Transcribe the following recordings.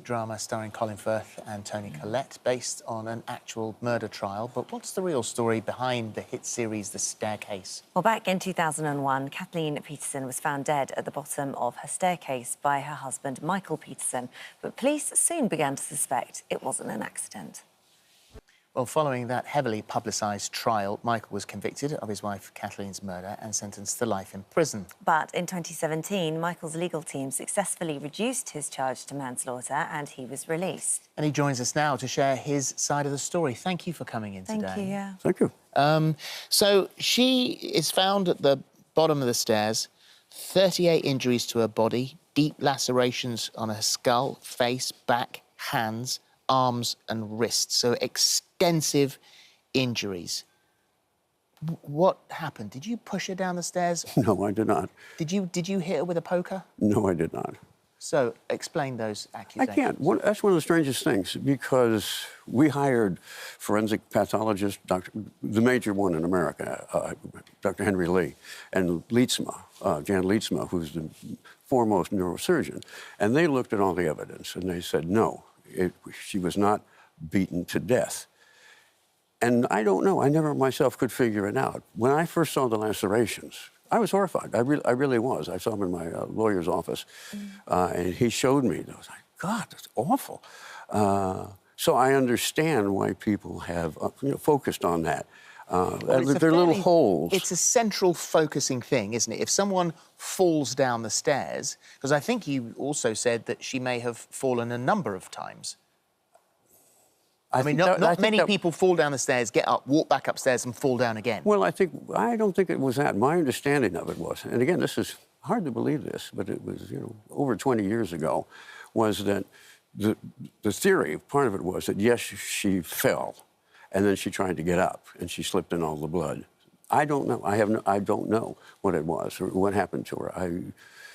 drama starring Colin Firth and Toni Collette, based on an actual murder trial. But what's the real story behind the hit series The Staircase? Well, back in 2001, Kathleen Peterson was found dead at the bottom of her staircase by her husband, Michael Peterson. But police soon began to suspect it wasn't an accident. Well, following that heavily publicised trial, Michael was convicted of his wife Kathleen's murder and sentenced to life in prison. But in 2017, Michael's legal team successfully reduced his charge to manslaughter and he was released. And he joins us now to share his side of the story. Thank you for coming in today. Thank you, yeah. Thank you. So she is found at the bottom of the stairs, 38 injuries to her body, deep lacerations on her skull, face, back, hands, arms and wrists, so extensive injuries. What happened? Did you push her down the stairs? No, I did not. Did you hit her with a poker? No, I did not. So, explain those accusations. I can't. That's one of the strangest things, because we hired forensic pathologist, the major one in America, Dr. Henry Lee, and Leetsma, Jan Leetsma, who's the foremost neurosurgeon, and they looked at all the evidence, and they said, no, she was not beaten to death. And I don't know. I never myself could figure it out. When I first saw the lacerations, I was horrified. I really was. I saw them in my lawyer's office, and he showed me. And I was like, God, that's awful. So I understand why people have focused on that. They're little holes. It's a central focusing thing, isn't it? If someone falls down the stairs, because I think you also said that she may have fallen a number of times. I mean, not many people fall down the stairs, get up, walk back upstairs and fall down again. Well, I don't think it was that. My understanding of it was, and again, this is hard to believe this, but it was, over 20 years ago, was that the theory, part of it was that, yes, she fell, and then she tried to get up, and she slipped in all the blood. I don't know. I don't know what it was or what happened to her.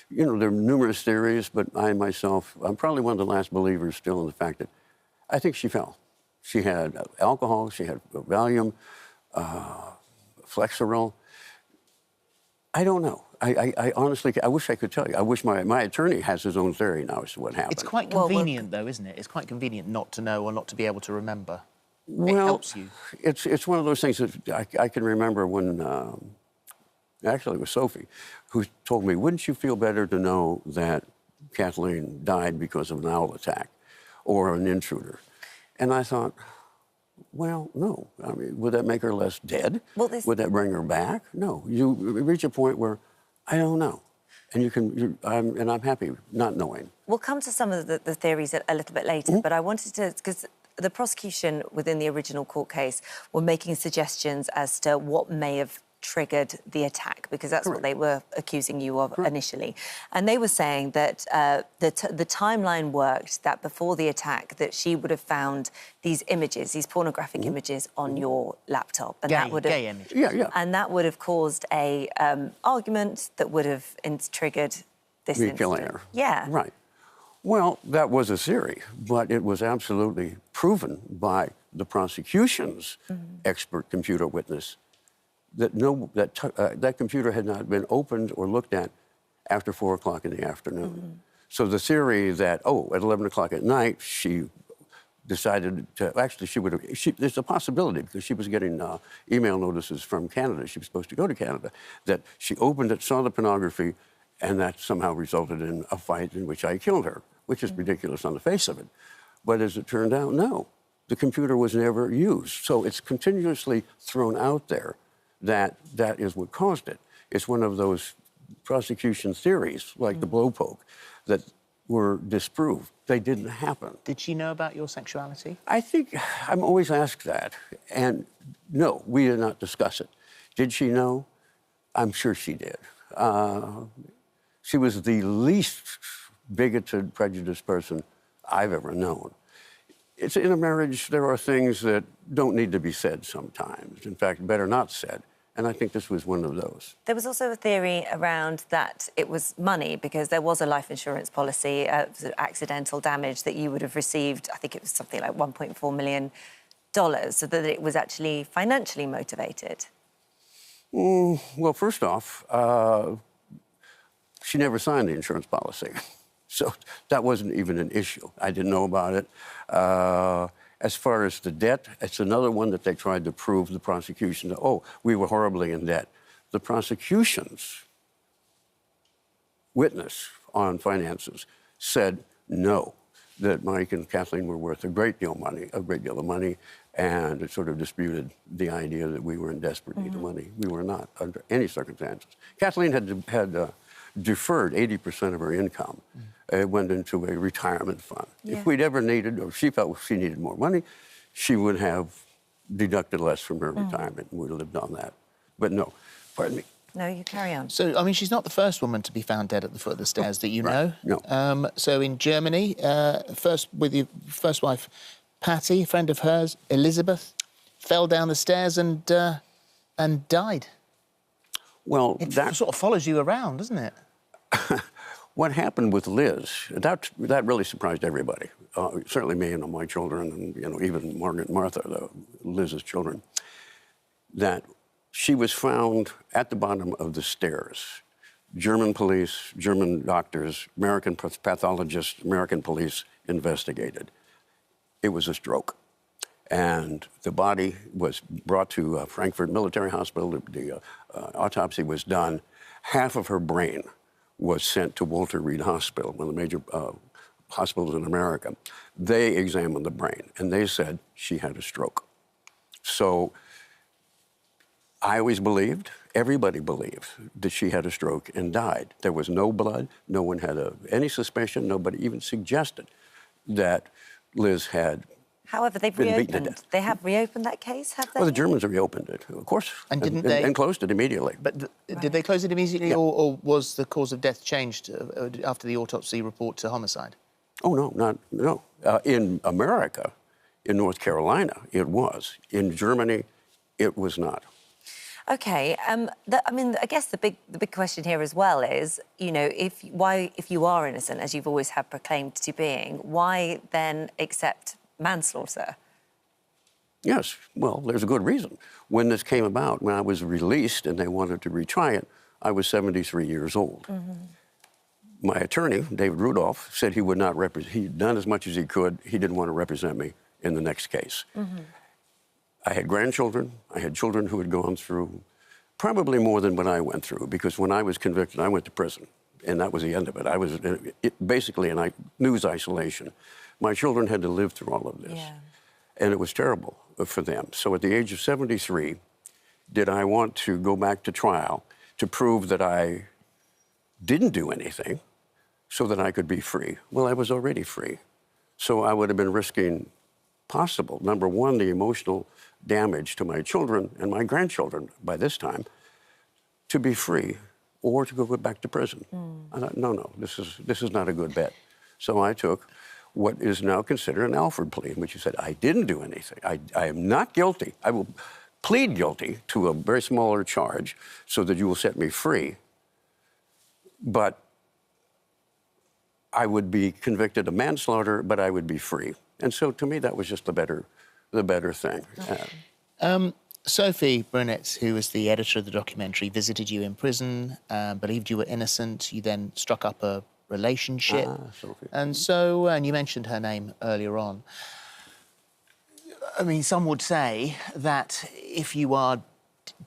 There are numerous theories, but I myself, I'm probably one of the last believers still in the fact that I think she fell. She had alcohol, she had Valium, Flexeril. I don't know. I honestly, I wish I could tell you. I wish my attorney has his own theory now as to what happened. It's quite convenient, though, isn't it? It's quite convenient not to know or not to be able to remember. Well, it helps you. It's one of those things that I can remember when, actually it was Sophie, who told me, wouldn't you feel better to know that Kathleen died because of an owl attack or an intruder? And I thought, well, no. I mean, would that make her less dead? Well, would that bring her back? No. You reach a point where I don't know. And I'm happy not knowing. We'll come to some of the theories a little bit later, but I wanted to, because the prosecution within the original court case were making suggestions as to what may have triggered the attack, because that's what they were accusing you of initially. And they were saying that the timeline worked, that before the attack, that she would have found these images, these pornographic images on your laptop. And that would have, gay images. Yeah. And that would have caused a argument that would have triggered this killing her. Yeah. Right. Well, that was a theory, but it was absolutely proven by the prosecution's expert computer witness that that computer had not been opened or looked at after 4 o'clock in the afternoon. So the theory that, at 11 o'clock at night, she decided to, actually, there's a possibility, because she was getting email notices from Canada, she was supposed to go to Canada, that she opened it, saw the pornography, and that somehow resulted in a fight in which I killed her, which is ridiculous on the face of it. But as it turned out, no, the computer was never used. So it's continuously thrown out there that is what caused it. It's one of those prosecution theories, like the blowpoke, that were disproved. They didn't happen. Did she know about your sexuality? I think I'm always asked that. And no, we did not discuss it. Did she know? I'm sure she did. She was the least bigoted, prejudiced person I've ever known. It's in a marriage, there are things that don't need to be said sometimes. In fact, better not said. And I think this was one of those. There was also a theory around that it was money, because there was a life insurance policy, accidental damage, that you would have received, I think it was something like $1.4 million, so that it was actually financially motivated. Well, first off, she never signed the insurance policy. So that wasn't even an issue. I didn't know about it. As far as the debt, it's another one that they tried to prove, the prosecution, that, oh, we were horribly in debt. The prosecution's witness on finances said no, that Mike and Kathleen were worth a great deal of money, and it sort of disputed the idea that we were in desperate need of money. We were not under any circumstances. Kathleen had deferred 80% of her income. It went into a retirement fund. Yeah. If we'd ever needed, or she felt she needed more money, she would have deducted less from her retirement and would have lived on that. But no, pardon me. No, you carry on. So, I mean, she's not the first woman to be found dead at the foot of the stairs that you know. No. So in Germany, first with your first wife, Patty, a friend of hers, Elizabeth, fell down the stairs and died. Well, It that sort of follows you around, doesn't it? what happened with Liz, that really surprised everybody. Certainly me and my children, and even Margaret and Martha, Liz's children. That she was found at the bottom of the stairs. German police, German doctors, American pathologists, American police investigated. It was a stroke. And the body was brought to Frankfurt Military Hospital. The autopsy was done. Half of her brain was sent to Walter Reed Hospital, one of the major hospitals in America. They examined the brain, and they said she had a stroke. So I always believed, everybody believed, that she had a stroke and died. There was no blood. No one had any suspicion. Nobody even suggested that Liz had. However, they've reopened. They have reopened that case, have they? Well, the Germans reopened it, of course. And didn't they? And closed it immediately. But did they close it immediately, Yeah. or was the cause of death changed after the autopsy report to homicide? Oh, no. In America, in North Carolina, it was. In Germany, it was not. Okay. I guess the big question here as well is, if you are innocent, as you've always have proclaimed to being, why then accept manslaughter? Yes, well, there's a good reason. When this came about, when I was released and they wanted to retry it, I was 73 years old. Mm-hmm. My attorney, David Rudolph, said he would not represent. He'd done as much as he could. He didn't want to represent me in the next case. Mm-hmm. I had grandchildren. I had children who had gone through probably more than what I went through, because when I was convicted, I went to prison, and that was the end of it. I was basically in news isolation. My children had to live through all of this, and it was terrible for them. So at the age of 73, did I want to go back to trial to prove that I didn't do anything so that I could be free? Well, I was already free. So I would have been risking possible, number one, the emotional damage to my children and my grandchildren by this time, to be free or to go back to prison. I thought, no, this is not a good bet. So I took what is now considered an Alford plea, in which you said, I didn't do anything. I am not guilty. I will plead guilty to a very smaller charge so that you will set me free. But I would be convicted of manslaughter, but I would be free. And so to me, that was just the better thing. Okay. Sophie Burnett, who was the editor of the documentary, visited you in prison, believed you were innocent. You then struck up a relationship. Sophie. And you mentioned her name earlier on. I mean, some would say that if you are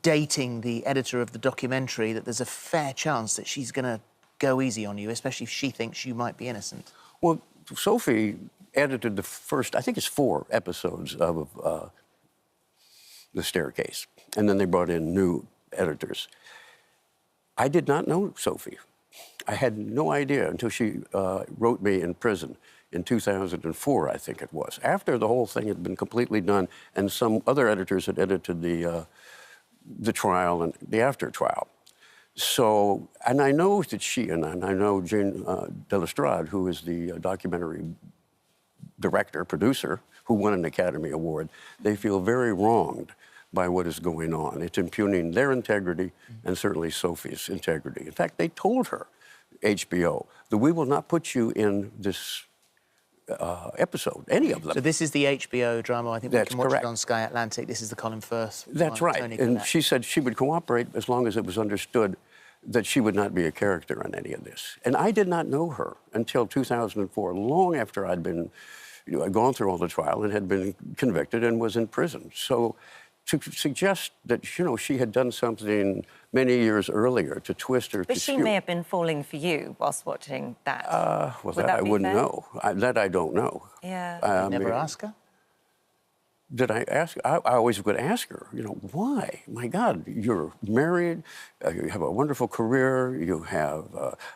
dating the editor of the documentary, that there's a fair chance that she's going to go easy on you, especially if she thinks you might be innocent. Well, Sophie edited the first, I think it's 4 episodes of The Staircase. And then they brought in new editors. I did not know Sophie. I had no idea until she wrote me in prison in 2004, I think it was, after the whole thing had been completely done and some other editors had edited the trial and the after trial. So, and I know that she, and I know Jane Delestrade, who is the documentary director, producer, who won an Academy Award, they feel very wronged by what is going on. It's impugning their integrity and certainly Sophie's integrity. In fact, they told her, HBO, that we will not put you in this episode, any of them. So this is the HBO drama. I think That's we can watch correct. it on Sky Atlantic. This is the Colin Firth. That's right. And she said she would cooperate as long as it was understood that she would not be a character on any of this. And I did not know her until 2004, long after I'd been, I'd gone through all the trial and had been convicted and was in prison. So to suggest that, she had done something many years earlier to twist her... But she may have been falling for you whilst watching that. Well, that I wouldn't know. That I don't know. Yeah. You never ask her? Did I ask? I always would ask her, why? My God, you're married, you have a wonderful career, you have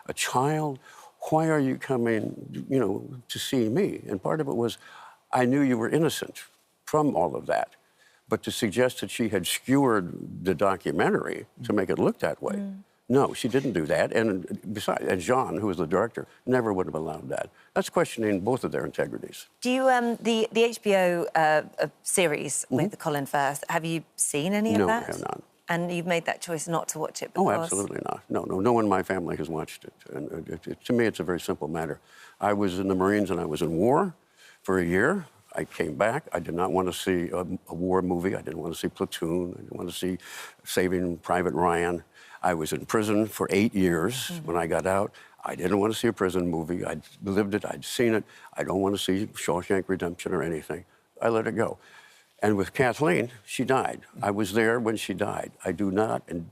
a child. Why are you coming, to see me? And part of it was, I knew you were innocent from all of that. But to suggest that she had skewered the documentary to make it look that way, no, she didn't do that. And besides, and Jean, who was the director, never would have allowed that. That's questioning both of their integrities. Do you, the HBO series with Colin Firth, have you seen any of that? No, I have not. And you've made that choice not to watch it because... Oh, absolutely not. No one in my family has watched it. And to me, it's a very simple matter. I was in the Marines and I was in war for a year. I came back. I did not want to see a war movie. I didn't want to see Platoon. I didn't want to see Saving Private Ryan. I was in prison for 8 years. When I got out, I didn't want to see a prison movie. I'd lived it. I'd seen it. I don't want to see Shawshank Redemption or anything. I let it go. And with Kathleen, she died. I was there when she died. I do not, and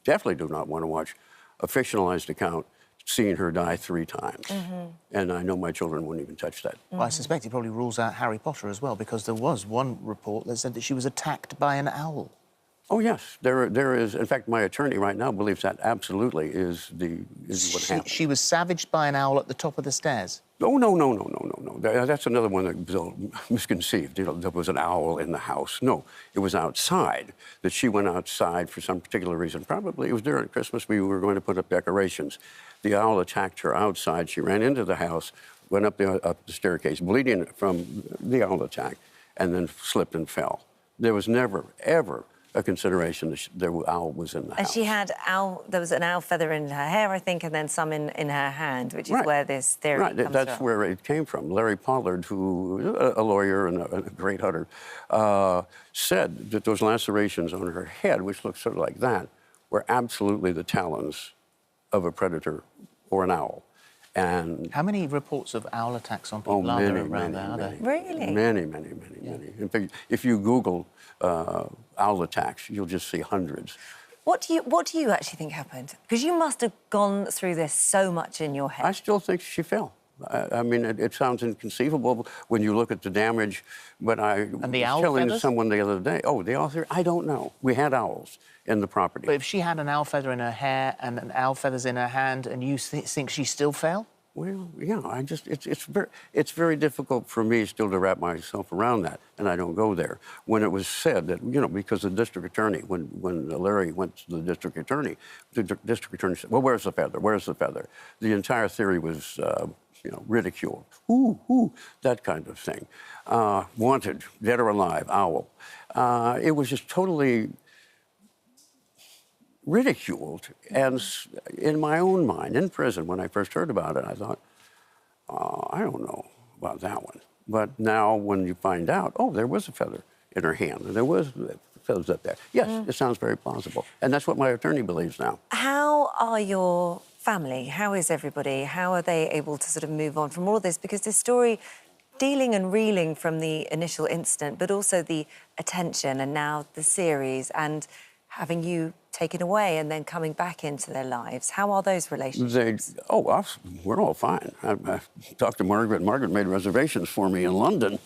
definitely do not want to watch a fictionalized account seeing her die 3 times. And I know my children wouldn't even touch that. Well, I suspect he probably rules out Harry Potter as well, because there was one report that said that she was attacked by an owl. Oh, yes. There is. In fact, my attorney right now believes that absolutely is what happened. She was savaged by an owl at the top of the stairs? Oh, no. That's another one that was misconceived. There was an owl in the house. No, it was outside, that she went outside for some particular reason. Probably it was during Christmas we were going to put up decorations. The owl attacked her outside. She ran into the house, went up the staircase, bleeding from the owl attack, and then slipped and fell. There was never, ever a consideration that the owl was in the house. And she had there was an owl feather in her hair, I think, and then some in her hand, which is where this theory comes from. That's where it came from. Larry Pollard, who a lawyer and a great hunter, said that those lacerations on her head, which looked sort of like that, were absolutely the talons of a predator or an owl. And how many reports of owl attacks on people are there around there? Are there? Really? Many. In fact, if you Google owl attacks, you'll just see hundreds. What do you actually think happened? Because you must have gone through this so much in your head. I still think she fell. I mean, it sounds inconceivable when you look at the damage, but I was telling someone the other day, the owl feather, I don't know. We had owls in the property. But if she had an owl feather in her hair and an owl feathers in her hand, and you think she still fell? Well, yeah, it's very difficult for me still to wrap myself around that, and I don't go there. When it was said that, because the district attorney, when Larry went to the district attorney said, well, where's the feather? Where's the feather? The entire theory was, ridiculed. That kind of thing. Wanted, dead or alive, owl. It was just totally ridiculed. And in my own mind, in prison, when I first heard about it, I thought, I don't know about that one. But now when you find out, there was a feather in her hand, and there was feathers up there. Yes, it sounds very plausible. And that's what my attorney believes now. How are your family? How is everybody? How are they able to sort of move on from all of this? Because this story, dealing and reeling from the initial incident, but also the attention and now the series and having you taken away and then coming back into their lives. How are those relationships? We're all fine. I talked to Margaret. Margaret made reservations for me in London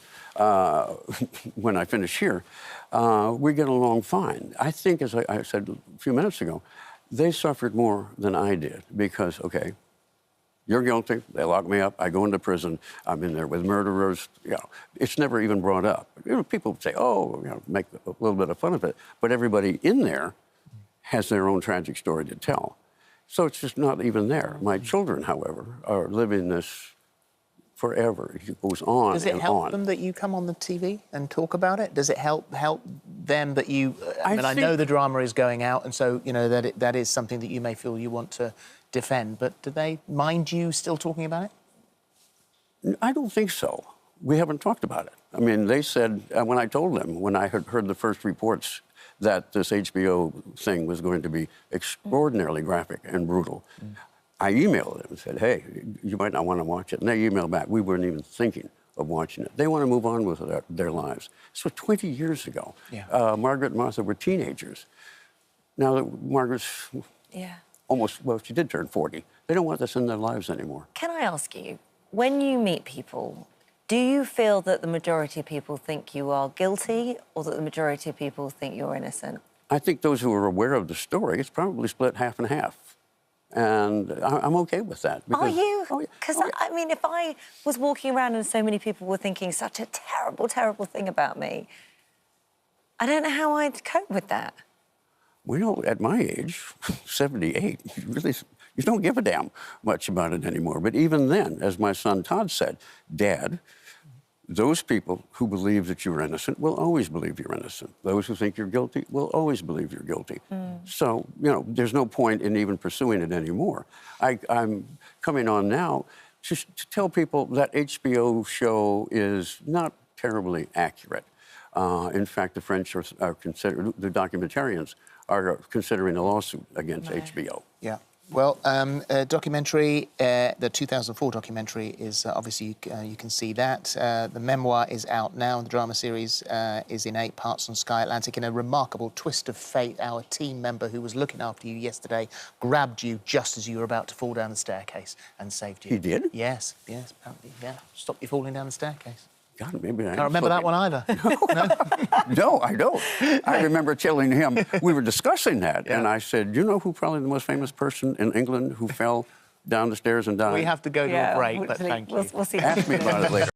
when I finished here. We get along fine. I think, as I said a few minutes ago, they suffered more than I did because, you're guilty, they lock me up, I go into prison, I'm in there with murderers, it's never even brought up. People say, make a little bit of fun of it, but everybody in there has their own tragic story to tell. So it's just not even there. My children, however, are living this forever. It goes on. Does it help them that you come on the TV and talk about it? Does it help them that you... I know the drama is going out, and so, that is something that you may feel you want to defend, but do they mind you still talking about it? I don't think so. We haven't talked about it. I mean, they said, when I told them, when I had heard the first reports that this HBO thing was going to be extraordinarily graphic and brutal. I emailed them and said, hey, you might not want to watch it. And they emailed back, we weren't even thinking of watching it. They want to move on with their lives. This was 20 years ago. Yeah. Margaret and Martha were teenagers. Now that Margaret's almost, well, she did turn 40. They don't want this in their lives anymore. Can I ask you, when you meet people, do you feel that the majority of people think you are guilty or that the majority of people think you're innocent? I think those who are aware of the story, it's probably split half and half. And I'm okay with that. Are you? Oh, yeah. Because, I mean, if I was walking around and so many people were thinking such a terrible, terrible thing about me, I don't know how I'd cope with that. Well, at my age, 78, you don't give a damn much about it anymore. But even then, as my son Todd said, Dad, those people who believe that you're innocent will always believe you're innocent. Those who think you're guilty will always believe you're guilty. So, you know, there's no point in even pursuing it anymore. I'm coming on now to tell people that HBO show is not terribly accurate. In fact, the French are considering, the documentarians are considering a lawsuit against HBO. Yeah. Well, documentary, the 2004 documentary is obviously you can see that. The memoir is out now. The drama series is in 8 parts on Sky Atlantic. In a remarkable twist of fate, our team member who was looking after you yesterday grabbed you just as you were about to fall down the staircase and saved you. He did? Yes, yes, apparently, yeah. Stopped you falling down the staircase. God, maybe I Can't remember that one either. No, I don't. I remember telling him, we were discussing that, and I said, you know who probably the most famous person in England who fell down the stairs and died? We have to go to a break, but thank you. We'll see. Ask me about it later.